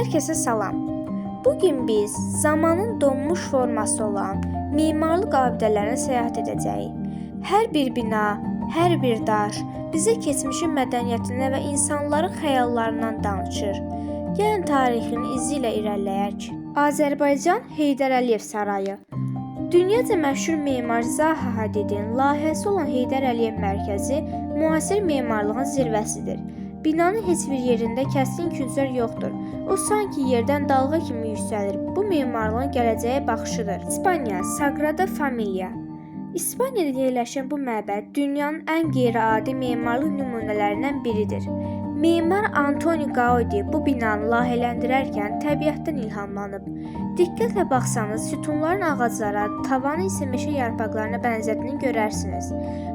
Herkese salam. Bugün biz zamanın donmuş forması olan mimarlıq abidələrinə səyahət edəcəyik. Hər bir bina, hər bir daş bizə keçmişin mədəniyyətinə və insanların xəyallarından danışır. Gəlin tarixin izi ilə irəliləyək. Azərbaycan Heydər Əliyev Sarayı. Dünyaca məşhur memar Zaha Hadidin layihəsi olan Heydər Əliyev Mərkəzi müasir memarlığın zirvəsidir. Binanın heç bir yerində kəskin künclər yoxdur. O sanki yerdən dalğa kimi yüksəlir. Bu memarlığın gələcəyə baxışıdır. İspaniya, Sagrada Familia. İspaniyada yerləşən bu məbəd dünyanın ən qeyri-adi memarlıq nümunələrindən biridir. Memar Antoni Gaudi bu binanı layihələndirərkən təbiətdən ilhamlanıb. Diqqətlə baxsanız, sütunların ağaclara, tavanı isə meşə yarpaqlarına bənzədiyini görərsiniz.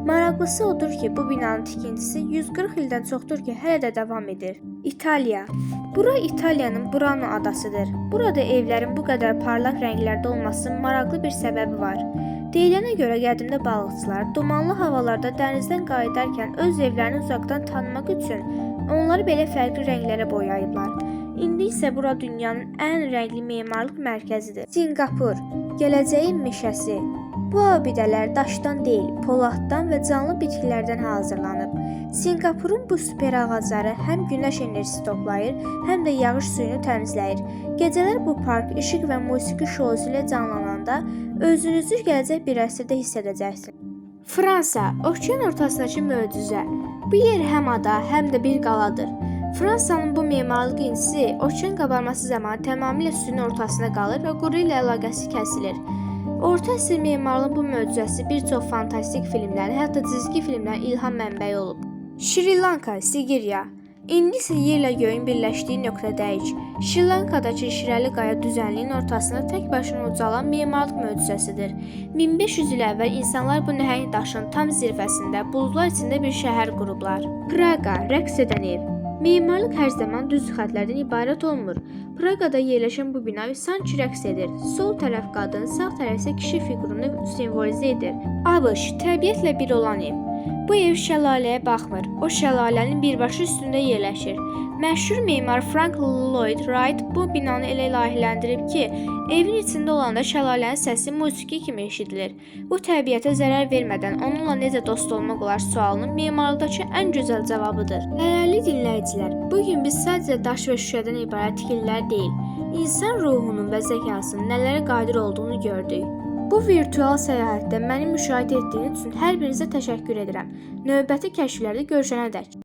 Maraqlısı odur ki, bu binanın tikintisi 140 ildən çoxdur ki, hələ də davam edir. İtaliya. Bura İtaliyanın Burano adasıdır. Burada evlərin bu qədər parlaq rənglərdə olmasının maraqlı bir səbəbi var. Deyilənə görə qədimdə balıqçılar dumanlı havalarda dənizdən qayıdarkən öz evlərini uzaqdan tanımaq üçün onları belə fərqli rənglərə boyayıblar. İndi isə bura dünyanın ən rəngli memarlıq mərkəzidir. Sinqapur, gələcəyin meşəsi. Bu abidələr daşdan deyil, poladdan və canlı bitkilərdən hazırlanıb. Sinqapurun bu super ağacları həm günəş enerjisi toplayır, həm də yağış suyunu təmizləyir. Gecələr bu park işıq və musiqi şousu ilə canlananda özünüzü gələcək bir əsrdə hiss edəcəksiniz. Fransa, okean ortasındakı möcüzə. Bu yer həm ada, həm də bir qaladır. Fransanın bu memarlıq incisi okean qabarması zamanı tamamilə suyun ortasında qalır və quru ilə əlaqəsi kəsilir. Orta əsr memarlığın bu möcüzəsi bir çox fantastik filmlərin, hətta cizgi filmlərin ilham mənbəyi olub. Şri Lanka, Sigiriya. İndi isə yerlə göyün birləşdiyi nöqtədəyik. Şri Lankadakı şirəli qaya düzənliyin ortasında tək başına ucalan memarlıq möcüzəsidir. 1500 il əvvəl insanlar bu nəhəng daşın tam zirvəsində, buludlar içində bir şəhər qurublar. Praqa, rəqs edən ev. Memarlıq hər zaman düz xətlərdən ibarət olmur. Praqada yerləşən bu bina sanki rəqs edir. Sol tərəf qadın, sağ tərəf isə kişi fiqurunu simvolizə edir. ABŞ, təbiətlə bir olan ev. Bu ev şəlaləyə baxmır. O şəlalənin birbaşa üstündə yerləşir. Məşhur memar Frank Lloyd Wright bu binanı elə layihələndirib ki, evin içində olanda şəlalənin səsi musiqi kimi eşidilir. Bu təbiətə zərər vermədən onunla necə dost olmaq olar sualının memarlıqdakı ən gözəl cavabıdır. Dəyərli dinləyicilər, bugün biz sadəcə daş və şüşədən ibarət tikililər deyil, insan ruhunun və zəkasının nələrə qadir olduğunu gördük. Bu virtual səyahətdə məni müşahidə etdiyiniz üçün hər birinizə təşəkkür edirəm. Növbəti kəşflərdə görüşənədək.